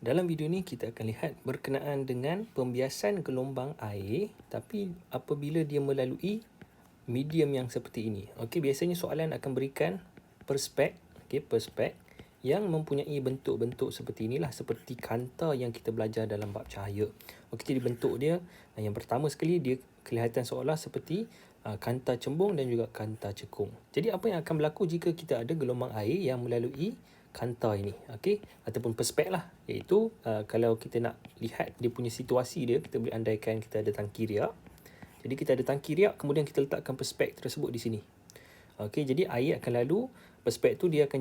Dalam video ni kita akan lihat berkenaan dengan pembiasan gelombang air tapi apabila dia melalui medium yang seperti ini. Okey, biasanya soalan akan berikan perspek, perspek yang mempunyai bentuk-bentuk seperti inilah, seperti kanta yang kita belajar dalam bab cahaya. Okey, jadi bentuk dia yang pertama sekali dia kelihatan seolah seperti kanta cembung dan juga kanta cekung. Jadi apa yang akan berlaku jika kita ada gelombang air yang melalui kanta ini, okey, ataupun perspek lah, iaitu kalau kita nak lihat dia punya situasi dia, kita boleh andaikan kita ada tangki riak. Jadi kita ada tangki riak, kemudian kita letakkan perspek tersebut di sini. Okey, jadi air akan lalu, perspek tu dia akan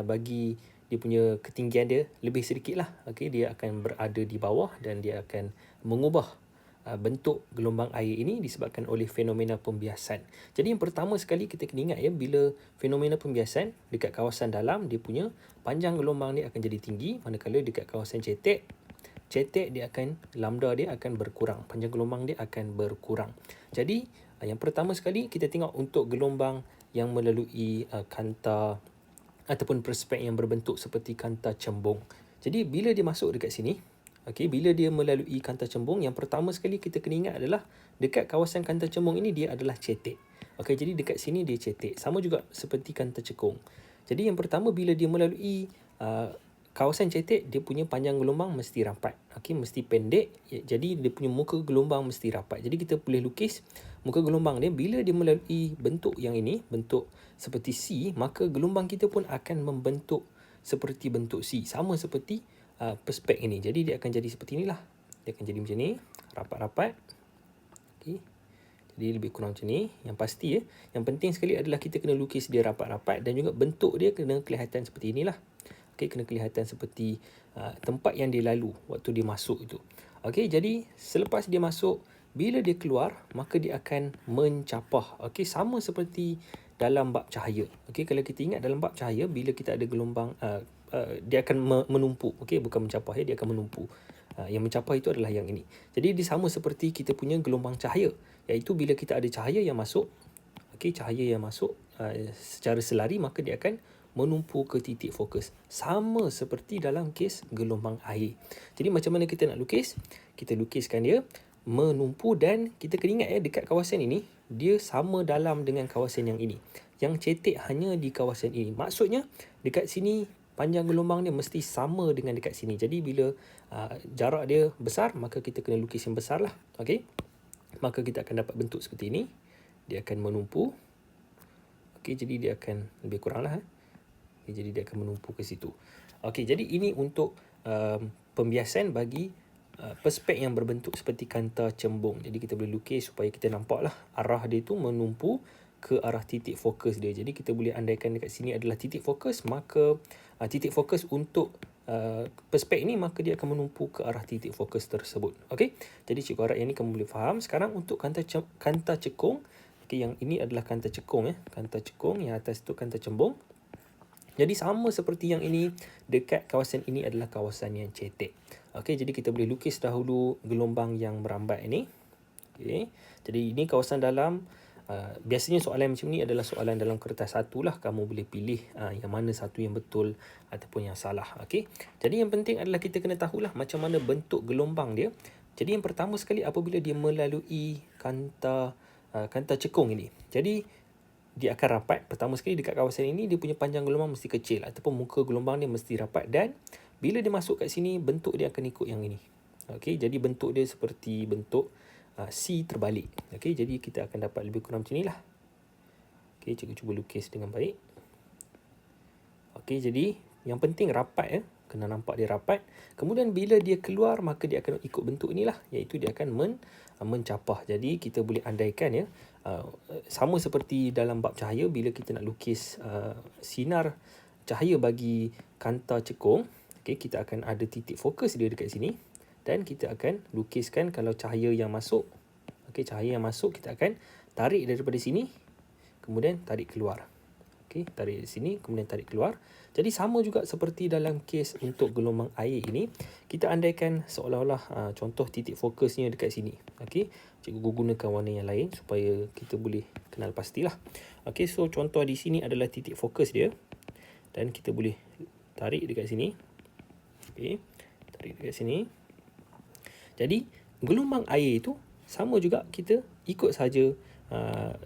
bagi dia punya ketinggian dia lebih sedikit lah. Okey, dia akan berada di bawah dan dia akan mengubah bentuk gelombang air ini disebabkan oleh fenomena pembiasan. Jadi yang pertama sekali kita kena ingat bila fenomena pembiasan dekat kawasan dalam, dia punya panjang gelombang dia akan jadi tinggi, manakala dekat kawasan cetek dia akan, lambda dia akan berkurang, panjang gelombang dia akan berkurang. Jadi yang pertama sekali kita tengok untuk gelombang yang melalui kanta ataupun perspek yang berbentuk seperti kanta cembung. Jadi bila dia masuk dekat sini, bila dia melalui kanta cembung, yang pertama sekali kita kena ingat adalah dekat kawasan kanta cembung ini dia adalah cetek. Jadi dekat sini dia cetek. Sama juga seperti kanta cekung. Jadi yang pertama bila dia melalui kawasan cetek, dia punya panjang gelombang mesti rapat. Mesti pendek. Jadi dia punya muka gelombang mesti rapat. Jadi kita boleh lukis muka gelombang dia bila dia melalui bentuk yang ini, bentuk seperti C, maka gelombang kita pun akan membentuk seperti bentuk C. Sama seperti perspek ini. Jadi dia akan jadi seperti inilah. Dia akan jadi macam ni, rapat-rapat. Okey. Jadi lebih kurang macam ni. Yang pasti yang penting sekali adalah kita kena lukis dia rapat-rapat dan juga bentuk dia kena kelihatan seperti inilah. Kena kelihatan seperti tempat yang dia lalu waktu dia masuk itu. Jadi selepas dia masuk, bila dia keluar, maka dia akan mencapah. Sama seperti dalam bab cahaya. Kalau kita ingat dalam bab cahaya, bila kita ada gelombang, dia akan menumpuk. Bukan mencapah, dia akan menumpuk. Yang mencapah itu adalah yang ini. Jadi dia sama seperti kita punya gelombang cahaya, iaitu bila kita ada cahaya yang masuk, secara selari, maka dia akan menumpuk ke titik fokus. Sama seperti dalam kes gelombang air. Jadi macam mana kita nak lukis? Kita lukiskan dia menumpuk dan kita kena ingat dekat kawasan ini, dia sama dalam dengan kawasan yang ini. Yang cetek hanya di kawasan ini. Maksudnya dekat sini panjang gelombang dia mesti sama dengan dekat sini. Jadi bila jarak dia besar, maka kita kena lukis yang besar lah. Maka kita akan dapat bentuk seperti ini. Dia akan menumpuk. Jadi dia akan lebih kurang lah. Jadi dia akan menumpuk ke situ. Jadi ini untuk pembiasan bagi perspek yang berbentuk seperti kanta cembung. Jadi kita boleh lukis supaya kita nampak lah arah dia tu menumpuk ke arah titik fokus dia. Jadi kita boleh andaikan dekat sini adalah titik fokus, maka titik fokus untuk perspek ni, maka dia akan menumpuk ke arah titik fokus tersebut. Jadi cikgu harap yang ni kamu boleh faham. Sekarang untuk kanta cekung, yang ini adalah kanta cekung. Kanta cekung, yang atas tu kanta cembung. Jadi sama seperti yang ini, dekat kawasan ini adalah kawasan yang cetek. Jadi kita boleh lukis dahulu gelombang yang merambat ini. Jadi ini kawasan dalam. Biasanya soalan macam ni adalah soalan dalam kertas satu lah. Kamu boleh pilih yang mana satu yang betul ataupun yang salah. Jadi yang penting adalah kita kena tahulah macam mana bentuk gelombang dia. Jadi yang pertama sekali apabila dia melalui kanta cekung ini. Jadi dia akan rapat. Pertama sekali dekat kawasan ini, dia punya panjang gelombang mesti kecil ataupun muka gelombang dia mesti rapat, dan bila dia masuk kat sini, bentuk dia akan ikut yang ini. Jadi bentuk dia seperti bentuk C terbalik. Jadi kita akan dapat lebih kurang macam inilah. Cikgu cuba lukis dengan baik. Jadi yang penting rapat, kena nampak dia rapat. Kemudian bila dia keluar, maka dia akan ikut bentuk inilah, iaitu dia akan mencapah. Jadi kita boleh andaikan sama seperti dalam bab cahaya, bila kita nak lukis sinar cahaya bagi kanta cekung, kita akan ada titik fokus dia dekat sini, dan kita akan lukiskan kalau cahaya yang masuk. Cahaya yang masuk kita akan tarik daripada sini, kemudian tarik keluar. Tarik dari sini, kemudian tarik keluar. Jadi sama juga seperti dalam kes untuk gelombang air ini, kita andaikan seolah-olah contoh titik fokusnya dekat sini. Cikgu gunakan warna yang lain supaya kita boleh kenal pastilah. So contoh di sini adalah titik fokus dia, dan kita boleh tarik dekat sini. Okey, tarik dekat sini. Jadi gelombang air itu sama juga, kita ikut saja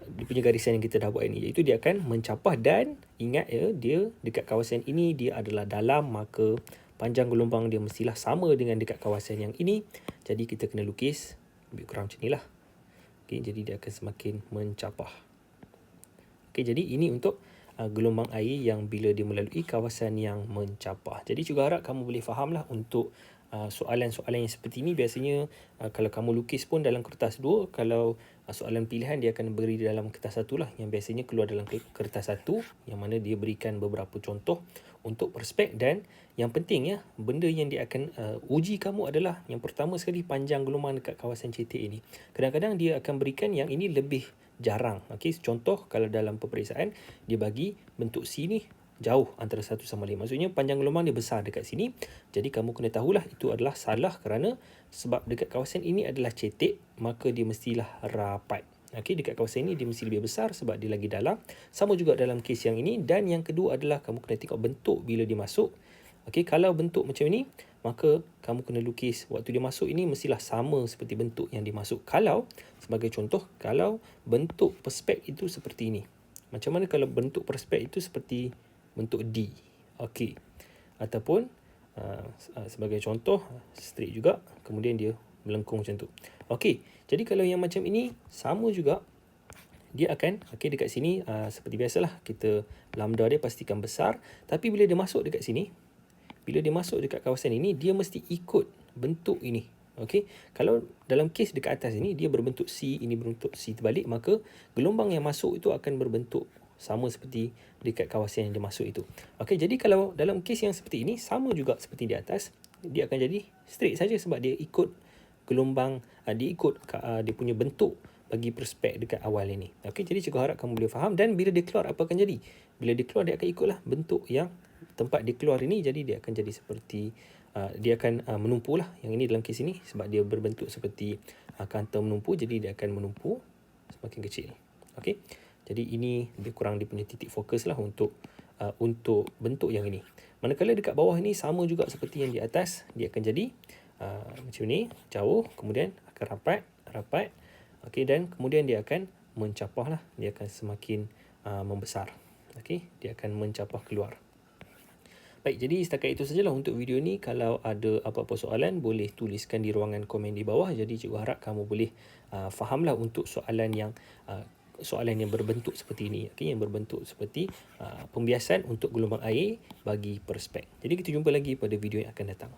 dia punya garisan yang kita dah buat ini, iaitu dia akan mencapah. Dan ingat ya, dia dekat kawasan ini dia adalah dalam, maka panjang gelombang dia mestilah sama dengan dekat kawasan yang ini. Jadi kita kena lukis lebih kurang macam inilah. Okey, jadi dia akan semakin mencapah. Okey, jadi ini untuk gelombang air yang bila dia melalui kawasan yang mencapah. Jadi juga harap kamu boleh fahamlah untuk soalan-soalan yang seperti ini. Biasanya kalau kamu lukis pun dalam kertas 2, kalau soalan pilihan dia akan beri dalam kertas 1 lah, yang biasanya keluar dalam kertas 1, yang mana dia berikan beberapa contoh untuk perspek. Dan yang penting ya, benda yang dia akan uji kamu adalah yang pertama sekali panjang gelombang dekat kawasan cetek ini. Kadang-kadang dia akan berikan yang ini lebih jarang. Okey, contoh kalau dalam peperiksaan dia bagi bentuk C ni jauh antara 1 sama lain. Maksudnya panjang gelombang dia besar dekat sini. Jadi kamu kena tahulah itu adalah salah, kerana sebab dekat kawasan ini adalah cetek, maka dia mestilah rapat. Okey, dekat kawasan ini dia mesti lebih besar sebab dia lagi dalam. Sama juga dalam kes yang ini. Dan yang kedua adalah kamu kena tengok bentuk bila dia masuk. Okey, kalau bentuk macam ini, maka kamu kena lukis waktu dia masuk ini mestilah sama seperti bentuk yang dia masuk. Kalau, sebagai contoh, kalau bentuk perspek itu seperti ini, macam mana kalau bentuk perspek itu seperti bentuk D? Okey. Ataupun sebagai contoh, straight juga, kemudian dia melengkung macam tu. Okey, jadi kalau yang macam ini sama juga, dia akan, okey, dekat sini seperti biasalah, kita lambda dia pastikan besar. Tapi bila dia masuk dekat sini, bila dia masuk dekat kawasan ini, dia mesti ikut bentuk ini. Okey, kalau dalam kes dekat atas ini dia berbentuk C, ini berbentuk C terbalik, maka gelombang yang masuk itu akan berbentuk sama seperti dekat kawasan yang dia masuk itu. Okey, jadi kalau dalam kes yang seperti ini sama juga seperti di atas, dia akan jadi straight saja sebab dia ikut gelombang, dia ikut dia punya bentuk bagi perspek dekat awal ini. Okey, jadi cikgu harap kamu boleh faham. Dan bila dia keluar, apa akan jadi? Bila dia keluar, dia akan ikutlah bentuk yang tempat dia keluar ini. Jadi dia akan jadi seperti dia akan menumpu lah. Yang ini dalam kes ini sebab dia berbentuk seperti kantor menumpu, jadi dia akan menumpu semakin kecil. Okey, jadi ini lebih kurang dia punya titik fokus lah untuk bentuk yang ini. Manakala dekat bawah ini sama juga seperti yang di atas, dia akan jadi macam ni, jauh, kemudian akan rapat. Okey, dan kemudian dia akan mencapah lah, dia akan semakin membesar. Okey, dia akan mencapah keluar. Baik, jadi setakat itu sajalah untuk video ni. Kalau ada apa-apa soalan, boleh tuliskan di ruangan komen di bawah. Jadi cikgu harap kamu boleh fahamlah untuk soalan yang berbentuk seperti ini. Okay, yang berbentuk seperti pembiasan untuk gelombang air bagi perspek. Jadi kita jumpa lagi pada video yang akan datang.